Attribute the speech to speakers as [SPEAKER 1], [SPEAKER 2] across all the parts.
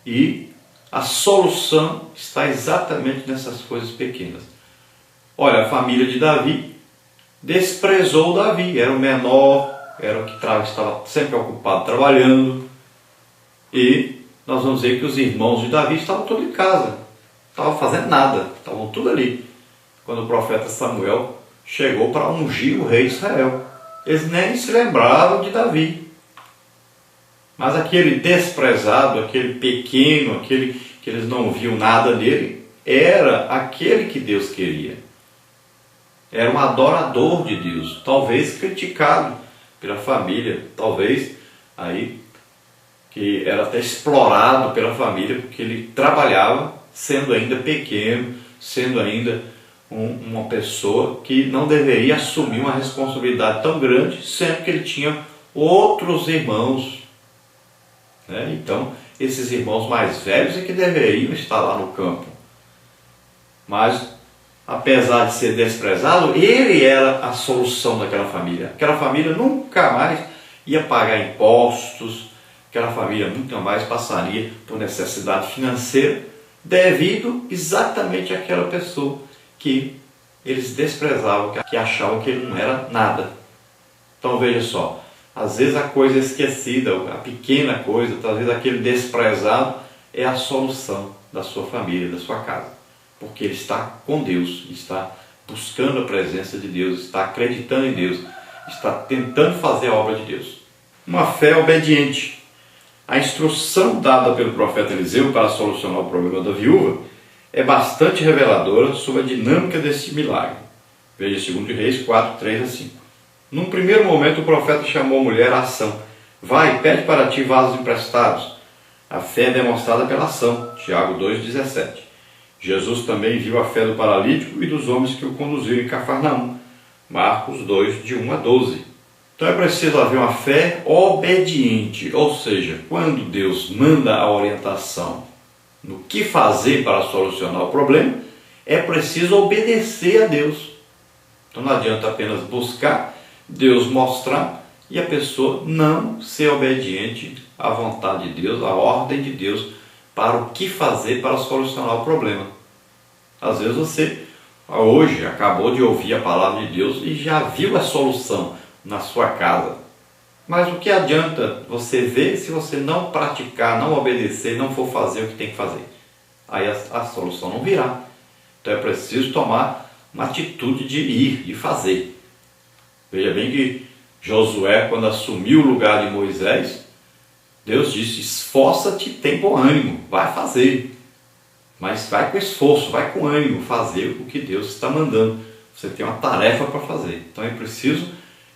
[SPEAKER 1] E a solução está exatamente nessas coisas pequenas. Olha, a família de Davi desprezou Davi, era o menor, era o que estava sempre ocupado trabalhando. E nós vamos ver que os irmãos de Davi estavam todos em casa, não estavam fazendo nada, estavam tudo ali. Quando o profeta Samuel chegou para ungir o rei de Israel, eles nem se lembravam de Davi. Mas aquele desprezado, aquele pequeno, aquele que eles não viam nada nele, era aquele que Deus queria. Era um adorador de Deus, talvez criticado pela família, talvez aí que era até explorado pela família, porque ele trabalhava sendo ainda pequeno, sendo ainda uma pessoa que não deveria assumir uma responsabilidade tão grande, sendo que ele tinha outros irmãos, né? Então, esses irmãos mais velhos é que deveriam estar lá no campo. Mas, apesar de ser desprezado, ele era a solução daquela família. Aquela família nunca mais ia pagar impostos, aquela família nunca mais passaria por necessidade financeira, devido exatamente àquela pessoa que eles desprezavam, que achavam que ele não era nada. Então veja só, às vezes a coisa esquecida, a pequena coisa, talvez aquele desprezado, é a solução da sua família, da sua casa. Porque ele está com Deus, está buscando a presença de Deus, está acreditando em Deus, está tentando fazer a obra de Deus. Uma fé obediente. A instrução dada pelo profeta Eliseu para solucionar o problema da viúva é bastante reveladora sobre a dinâmica desse milagre. Veja 2 Reis 4, 3 a 5. Num primeiro momento o profeta chamou a mulher à ação. Vai, pede para ti vasos emprestados. A fé é demonstrada pela ação. Tiago 2,17. Jesus também viu a fé do paralítico e dos homens que o conduziram em Cafarnaum. Marcos 2, de 1 a 12. Então é preciso haver uma fé obediente, ou seja, quando Deus manda a orientação no que fazer para solucionar o problema, é preciso obedecer a Deus. Então não adianta apenas buscar Deus mostrar e a pessoa não ser obediente à vontade de Deus, à ordem de Deus, para o que fazer para solucionar o problema. Às vezes você, hoje, acabou de ouvir a palavra de Deus e já viu a solução na sua casa. Mas o que adianta você ver se você não praticar, não obedecer, não for fazer o que tem que fazer? Aí a solução não virá. Então é preciso tomar uma atitude de ir, de fazer. Veja bem que Josué, quando assumiu o lugar de Moisés, Deus disse: esforça-te, tem bom ânimo, vai fazer. Mas vai com esforço, vai com ânimo fazer o que Deus está mandando. Você tem uma tarefa para fazer. Então é preciso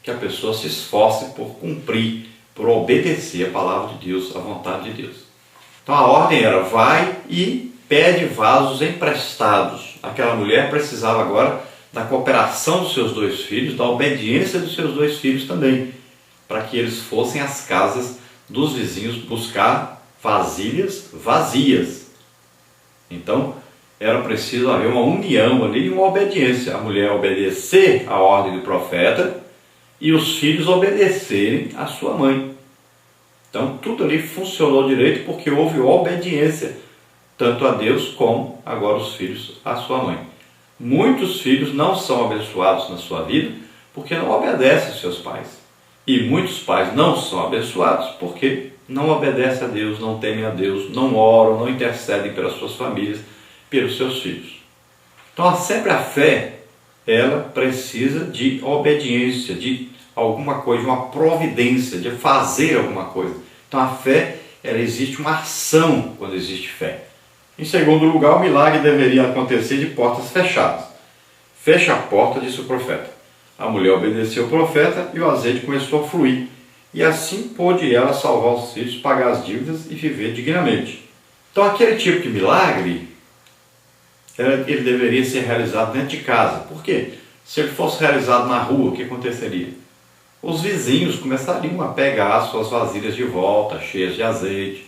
[SPEAKER 1] que a pessoa se esforce por cumprir, por obedecer a palavra de Deus, a vontade de Deus. Então a ordem era: vai e pede vasos emprestados. Aquela mulher precisava agora da cooperação dos seus 2 filhos, da obediência dos seus 2 filhos também, para que eles fossem às casas dos vizinhos buscar vasilhas vazias. Então era preciso haver uma união ali e uma obediência. A mulher obedecer à ordem do profeta e os filhos obedecerem à sua mãe. Então tudo ali funcionou direito porque houve obediência, tanto a Deus como agora os filhos à sua mãe. Muitos filhos não são abençoados na sua vida porque não obedecem aos seus pais. E muitos pais não são abençoados porque não obedecem a Deus, não temem a Deus, não oram, não intercedem pelas suas famílias, pelos seus filhos. Então sempre a fé, ela precisa de obediência, de alguma coisa, de uma providência, de fazer alguma coisa. Então a fé, ela existe uma ação quando existe fé. Em segundo lugar, o milagre deveria acontecer de portas fechadas. Fecha a porta, disse o profeta. A mulher obedeceu o profeta e o azeite começou a fluir. E assim pôde ela salvar os filhos, pagar as dívidas e viver dignamente. Então aquele tipo de milagre, ele deveria ser realizado dentro de casa. Por quê? Se ele fosse realizado na rua, o que aconteceria? Os vizinhos começariam a pegar as suas vasilhas de volta, cheias de azeite.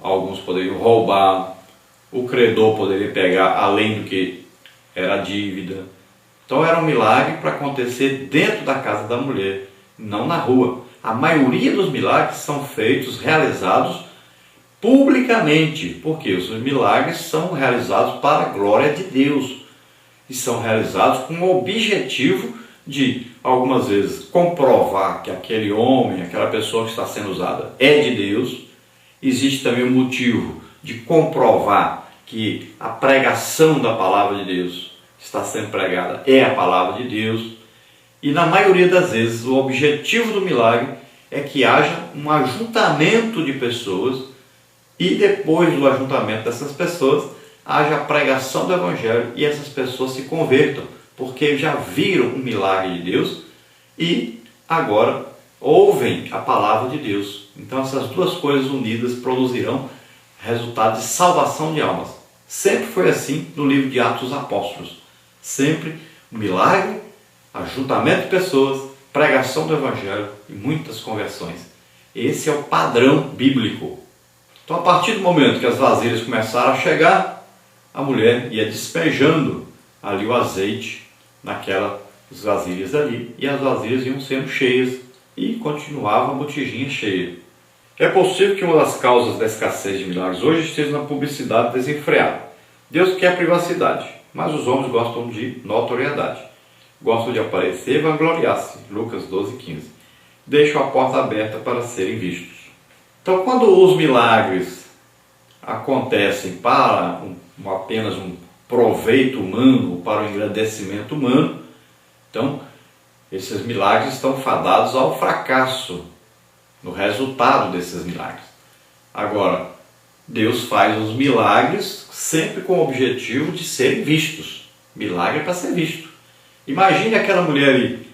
[SPEAKER 1] Alguns poderiam roubar, o credor poderia pegar além do que era a dívida. Então era um milagre para acontecer dentro da casa da mulher, não na rua. A maioria dos milagres são feitos, realizados publicamente, porque os milagres são realizados para a glória de Deus e são realizados com o objetivo de, algumas vezes, comprovar que aquele homem, aquela pessoa que está sendo usada é de Deus. Existe também o motivo de comprovar que a pregação da palavra de Deus está sendo pregada é a palavra de Deus. E na maioria das vezes o objetivo do milagre é que haja um ajuntamento de pessoas e depois do ajuntamento dessas pessoas haja a pregação do Evangelho e essas pessoas se convertam, porque já viram um milagre de Deus e agora ouvem a palavra de Deus. Então essas duas coisas unidas produzirão resultado de salvação de almas. Sempre foi assim no livro de Atos dos Apóstolos. Sempre um milagre, ajuntamento de pessoas, pregação do Evangelho e muitas conversões. Esse é o padrão bíblico. Então, a partir do momento que as vasilhas começaram a chegar, a mulher ia despejando ali o azeite naquelas vasilhas ali, e as vasilhas iam sendo cheias e continuava a botijinha cheia. É possível que uma das causas da escassez de milagres hoje esteja na publicidade desenfreada. Deus quer privacidade, mas os homens gostam de notoriedade. Gostam de aparecer e vangloriar-se. Lucas 12:15. Deixam a porta aberta para serem vistos. Então, quando os milagres acontecem para apenas um proveito humano, para o engrandecimento humano, então esses milagres estão fadados ao fracasso no resultado desses milagres. Agora, Deus faz os milagres sempre com o objetivo de serem vistos. Milagre é para ser visto. Imagine aquela mulher ali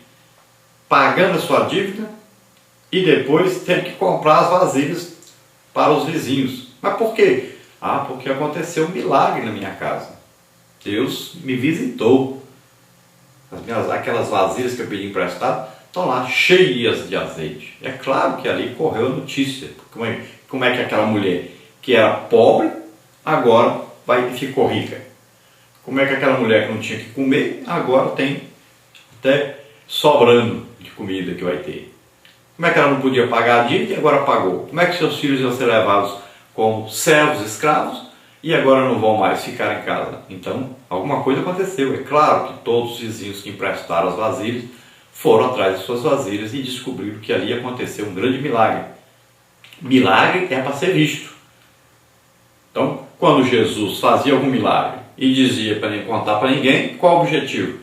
[SPEAKER 1] pagando a sua dívida e depois tendo que comprar as vasilhas para os vizinhos. Mas por quê? Porque aconteceu um milagre na minha casa. Deus me visitou. Aquelas vasilhas que eu pedi emprestado estão lá cheias de azeite. É claro que ali correu a notícia. Como é que aquela mulher que era pobre agora ficou rica? Como é que aquela mulher que não tinha que comer agora tem até sobrando de comida que vai ter? Como é que ela não podia pagar a dívida e agora pagou? Como é que seus filhos iam ser levados como servos escravos e agora não vão mais ficar em casa? Então, alguma coisa aconteceu. É claro que todos os vizinhos que emprestaram as vasilhas foram atrás de suas vasilhas e descobriram que ali aconteceu um grande milagre. Milagre é para ser visto. Então, quando Jesus fazia algum milagre e dizia para nem contar para ninguém, qual o objetivo?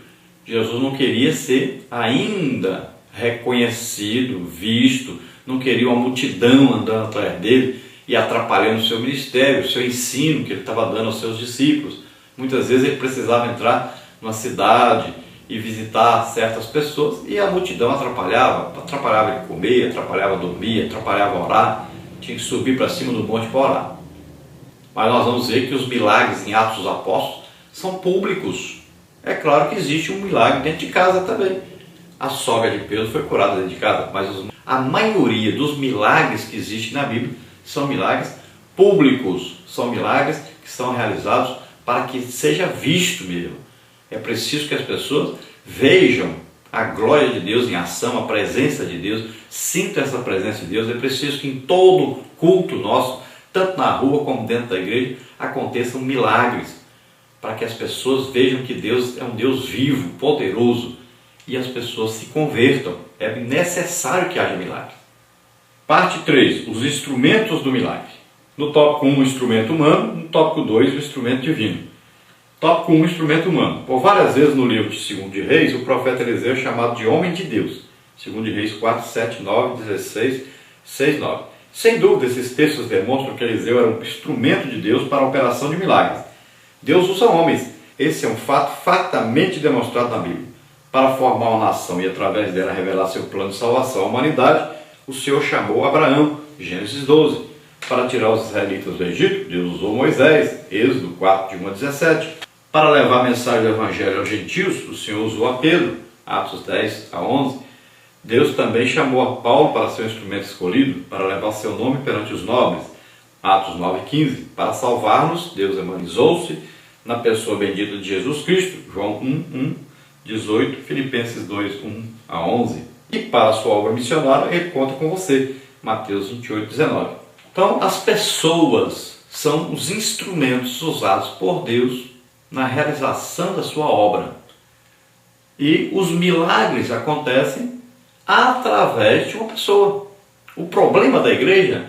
[SPEAKER 1] Jesus não queria ser ainda reconhecido, visto, não queria uma multidão andando atrás dele e atrapalhando o seu ministério, o seu ensino que ele estava dando aos seus discípulos. Muitas vezes ele precisava entrar numa cidade e visitar certas pessoas e a multidão atrapalhava ele comer, atrapalhava dormir, atrapalhava orar, tinha que subir para cima do monte para orar. Mas nós vamos ver que os milagres em Atos dos Apóstolos são públicos. É claro que existe um milagre dentro de casa também. A sogra de Pedro foi curada dentro de casa, mas a maioria dos milagres que existem na Bíblia são milagres públicos, são milagres que são realizados para que seja visto mesmo. É preciso que as pessoas vejam a glória de Deus em ação, a presença de Deus, sintam essa presença de Deus. É preciso que em todo culto nosso, tanto na rua como dentro da igreja, aconteçam milagres, para que as pessoas vejam que Deus é um Deus vivo, poderoso, e as pessoas se convertam. É necessário que haja milagre. Parte 3. Os instrumentos do milagre. No tópico 1, o instrumento humano. No tópico 2, o instrumento divino. Tópico 1, o instrumento humano. Por várias vezes no livro de 2 de Reis, o profeta Eliseu é chamado de homem de Deus. 2 de Reis 4, 7, 9, 16, 6, 9. Sem dúvida, esses textos demonstram que Eliseu era um instrumento de Deus para a operação de milagres. Deus usa homens. Esse é um fato fartamente demonstrado na Bíblia. Para formar uma nação e através dela revelar seu plano de salvação à humanidade, o Senhor chamou Abraão, Gênesis 12. Para tirar os israelitas do Egito, Deus usou Moisés, Êxodo 4, de 1 a 17. Para levar a mensagem do Evangelho aos gentios, o Senhor usou a Pedro, Atos 10 a 11. Deus também chamou a Paulo para ser um instrumento escolhido, para levar seu nome perante os nobres, Atos 9 e 15. Para salvar-nos, Deus emanizou-se na pessoa bendita de Jesus Cristo, João 1, 18, Filipenses 2, 1 a 11. E para a sua obra missionária, ele conta com você, Mateus 28, 19. Então, as pessoas são os instrumentos usados por Deus na realização da sua obra. E os milagres acontecem através de uma pessoa. O problema da igreja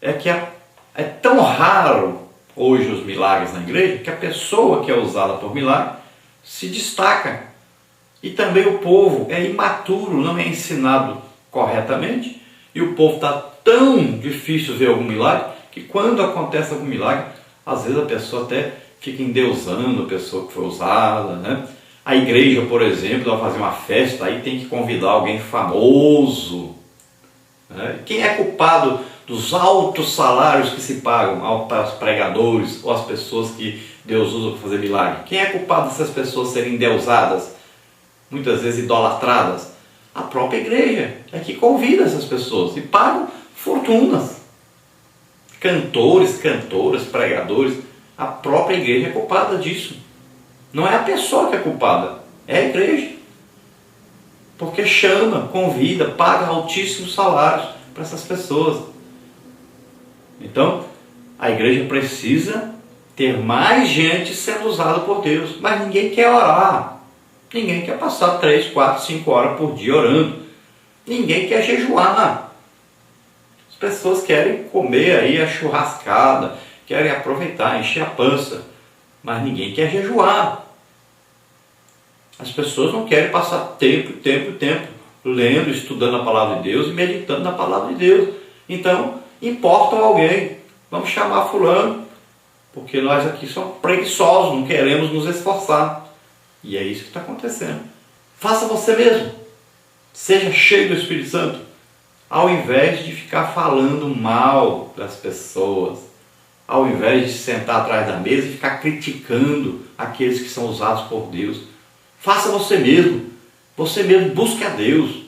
[SPEAKER 1] é que é tão raro hoje os milagres na igreja que a pessoa que é usada por milagre se destaca. E também o povo é imaturo, não é ensinado corretamente, e o povo está tão difícil ver algum milagre que quando acontece algum milagre, às vezes a pessoa até fica endeusando a pessoa que foi usada, né? A igreja, por exemplo, vai fazer uma festa, aí tem que convidar alguém famoso, né? Quem é culpado dos altos salários que se pagam aos pregadores ou às pessoas que Deus usa para fazer milagre? Quem é culpado dessas pessoas serem endeusadas, muitas vezes idolatradas? A própria igreja é que convida essas pessoas e pagam fortunas. Cantores, cantoras, pregadores, a própria igreja é culpada disso. Não é a pessoa que é culpada, é a igreja. Porque chama, convida, paga altíssimos salários para essas pessoas. Então, a igreja precisa ter mais gente sendo usada por Deus. Mas ninguém quer orar. Ninguém quer passar 3, 4, 5 horas por dia orando. Ninguém quer jejuar. As pessoas querem comer aí a churrascada, querem aproveitar, encher a pança. Mas ninguém quer jejuar. As pessoas não querem passar tempo, lendo, estudando a palavra de Deus e meditando na palavra de Deus. Então, importam alguém. Vamos chamar fulano, porque nós aqui somos preguiçosos, não queremos nos esforçar. E é isso que está acontecendo. Faça você mesmo. Seja cheio do Espírito Santo. Ao invés de ficar falando mal das pessoas, ao invés de sentar atrás da mesa e ficar criticando aqueles que são usados por Deus, faça você mesmo. Você mesmo busque a Deus.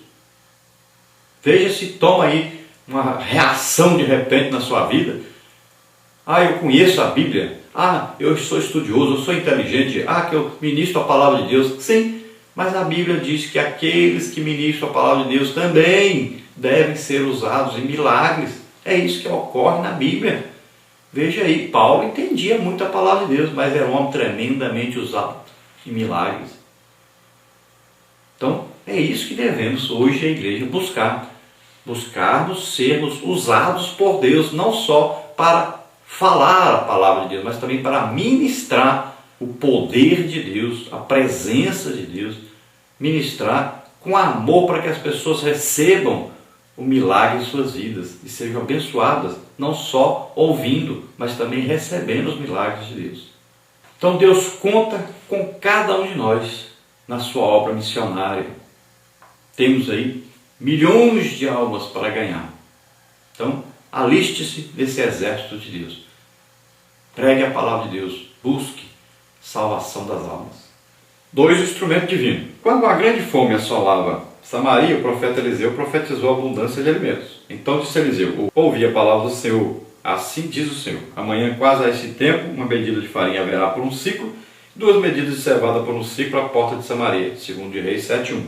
[SPEAKER 1] Veja se toma aí uma reação de repente na sua vida. Ah, eu conheço a Bíblia. Ah, eu sou estudioso, eu sou inteligente. Ah, que eu ministro a palavra de Deus. Sim, mas a Bíblia diz que aqueles que ministram a palavra de Deus também devem ser usados em milagres. É isso que ocorre na Bíblia. Veja aí, Paulo entendia muito a palavra de Deus, mas era um homem tremendamente usado em milagres. Então, é isso que devemos hoje a igreja buscar. Buscarmos sermos usados por Deus, não só para falar a palavra de Deus, mas também para ministrar o poder de Deus, a presença de Deus, ministrar com amor para que as pessoas recebam o milagre em suas vidas e sejam abençoadas, não só ouvindo, mas também recebendo os milagres de Deus. Então Deus conta com cada um de nós na sua obra missionária. Temos aí milhões de almas para ganhar. Então, aliste-se nesse exército de Deus. Pregue a palavra de Deus. Busque salvação das almas. 2. Instrumento divino. Quando uma grande fome assolava Samaria, o profeta Eliseu profetizou a abundância de alimentos. Então disse Eliseu: ouvi a palavra do Senhor. Assim diz o Senhor: amanhã, quase a este tempo, uma medida de farinha haverá por um ciclo, 2 medidas de cevada por um ciclo à porta de Samaria. 2 de Reis 7:1.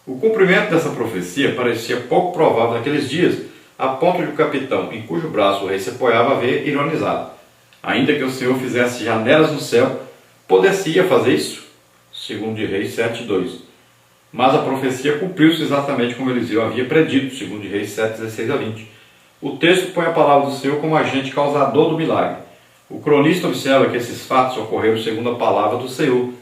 [SPEAKER 1] O cumprimento dessa profecia parecia pouco provável naqueles dias, a ponto de o capitão, em cujo braço o rei se apoiava, haver ironizado: ainda que o Senhor fizesse janelas no céu, poder-se-ia fazer isso? 2 de Reis 7:2. Mas a profecia cumpriu-se exatamente como Eliseu havia predito. 2 de Reis 7:16-20. O texto põe a palavra do Senhor como agente causador do milagre. O cronista observa que esses fatos ocorreram segundo a palavra do Senhor.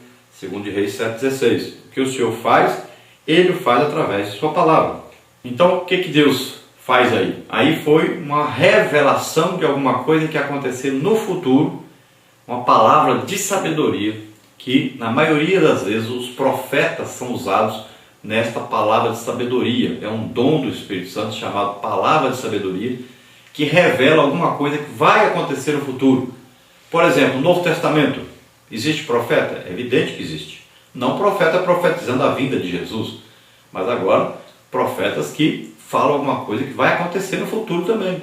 [SPEAKER 1] 2 de Reis 7:16. O que o Senhor faz, Ele o faz através de sua palavra. Então, o que Deus faz aí? Aí foi uma revelação de alguma coisa que ia acontecer no futuro, uma palavra de sabedoria, que na maioria das vezes os profetas são usados nesta palavra de sabedoria. É um dom do Espírito Santo chamado palavra de sabedoria, que revela alguma coisa que vai acontecer no futuro. Por exemplo, no Novo Testamento, existe profeta? É evidente que existe. Não profeta profetizando a vinda de Jesus, mas agora profetas que falam alguma coisa que vai acontecer no futuro também.